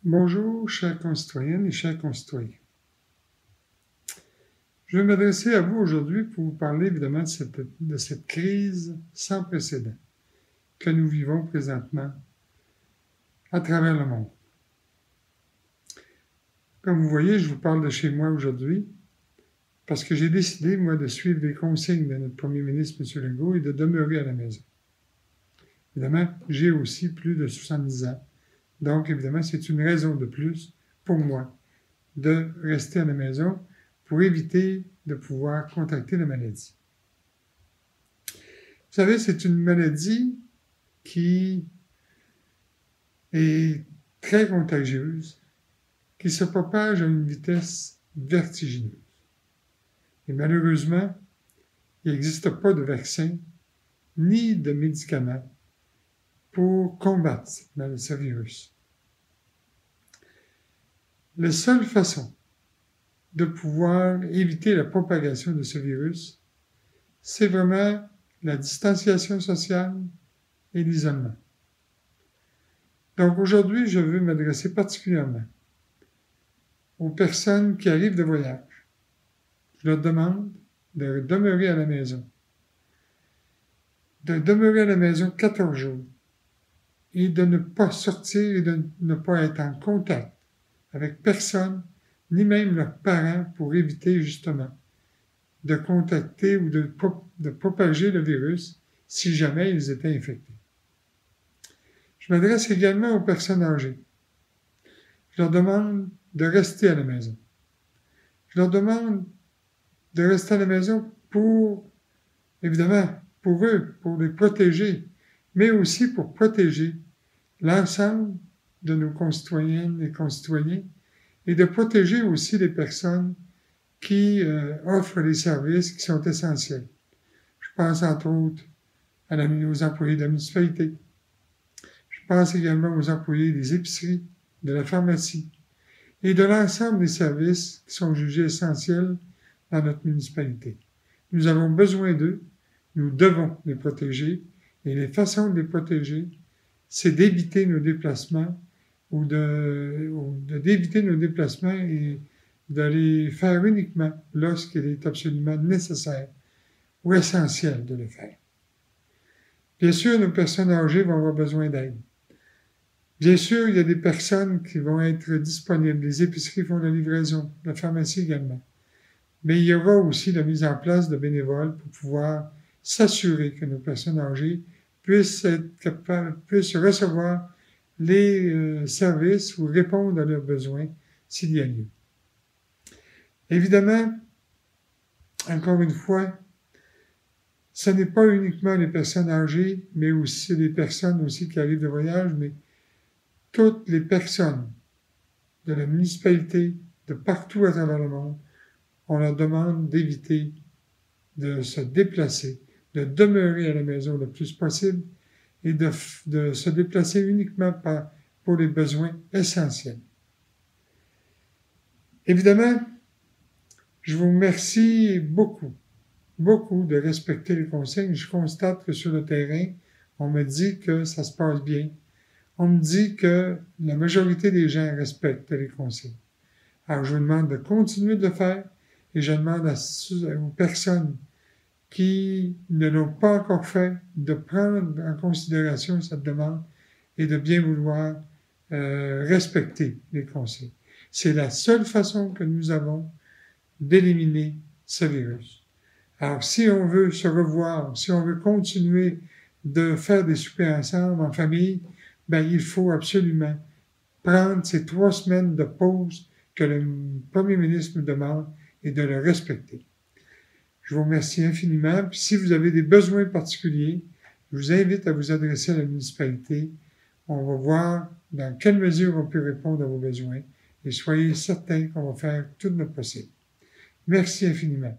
Bonjour, chères concitoyennes et chers concitoyens. Je vais m'adresser à vous aujourd'hui pour vous parler évidemment de cette crise sans précédent que nous vivons présentement à travers le monde. Comme vous voyez, je vous parle de chez moi aujourd'hui parce que j'ai décidé, moi, de suivre les consignes de notre premier ministre, M. Legault, et de demeurer à la maison. Évidemment, j'ai aussi plus de 70 ans. Donc, évidemment, c'est une raison de plus pour moi de rester à la maison pour éviter de pouvoir contracter la maladie. Vous savez, c'est une maladie qui est très contagieuse, qui se propage à une vitesse vertigineuse. Et malheureusement, il n'existe pas de vaccin ni de médicaments pour combattre ce virus. La seule façon de pouvoir éviter la propagation de ce virus, c'est vraiment la distanciation sociale et l'isolement. Donc aujourd'hui, je veux m'adresser particulièrement aux personnes qui arrivent de voyage. Je leur demande de demeurer à la maison. De demeurer à la maison 14 jours et de ne pas sortir et de ne pas être en contact avec personne, ni même leurs parents, pour éviter justement de contacter ou de propager le virus si jamais ils étaient infectés. Je m'adresse également aux personnes âgées. Je leur demande de rester à la maison. Je leur demande de rester à la maison pour, évidemment, pour eux, pour les protéger, mais aussi pour protéger l'ensemble de nos concitoyennes et concitoyens et de protéger aussi les personnes qui offrent les services qui sont essentiels. Je pense entre autres aux employés de la municipalité. Je pense également aux employés des épiceries, de la pharmacie et de l'ensemble des services qui sont jugés essentiels dans notre municipalité. Nous avons besoin d'eux, nous devons les protéger et les façons de les protéger, c'est d'éviter nos déplacements ou d'éviter nos déplacements et de les faire uniquement lorsqu'il est absolument nécessaire ou essentiel de le faire. Bien sûr, nos personnes âgées vont avoir besoin d'aide. Bien sûr, il y a des personnes qui vont être disponibles. Les épiceries font la livraison, la pharmacie également. Mais il y aura aussi la mise en place de bénévoles pour pouvoir s'assurer que nos personnes âgées puissent recevoir les services ou répondre à leurs besoins s'il y a lieu. Évidemment, encore une fois, ce n'est pas uniquement les personnes âgées, mais aussi les personnes aussi qui arrivent de voyage, mais toutes les personnes de la municipalité, de partout à travers le monde, on leur demande d'éviter de se déplacer, de demeurer à la maison le plus possible et de se déplacer uniquement pour les besoins essentiels. Évidemment, je vous remercie beaucoup de respecter les consignes. Je constate que sur le terrain, on me dit que ça se passe bien. On me dit que la majorité des gens respectent les consignes. Alors, je vous demande de continuer de le faire et je demande aux personnes qui ne l'ont pas encore fait de prendre en considération cette demande et de bien vouloir respecter les consignes. C'est la seule façon que nous avons d'éliminer ce virus. Alors, si on veut se revoir, si on veut continuer de faire des soupers ensemble, en famille, il faut absolument prendre ces 3 semaines de pause que le premier ministre nous demande et de le respecter. Je vous remercie infiniment. Puis, si vous avez des besoins particuliers, je vous invite à vous adresser à la municipalité. On va voir dans quelle mesure on peut répondre à vos besoins et soyez certains qu'on va faire tout notre possible. Merci infiniment.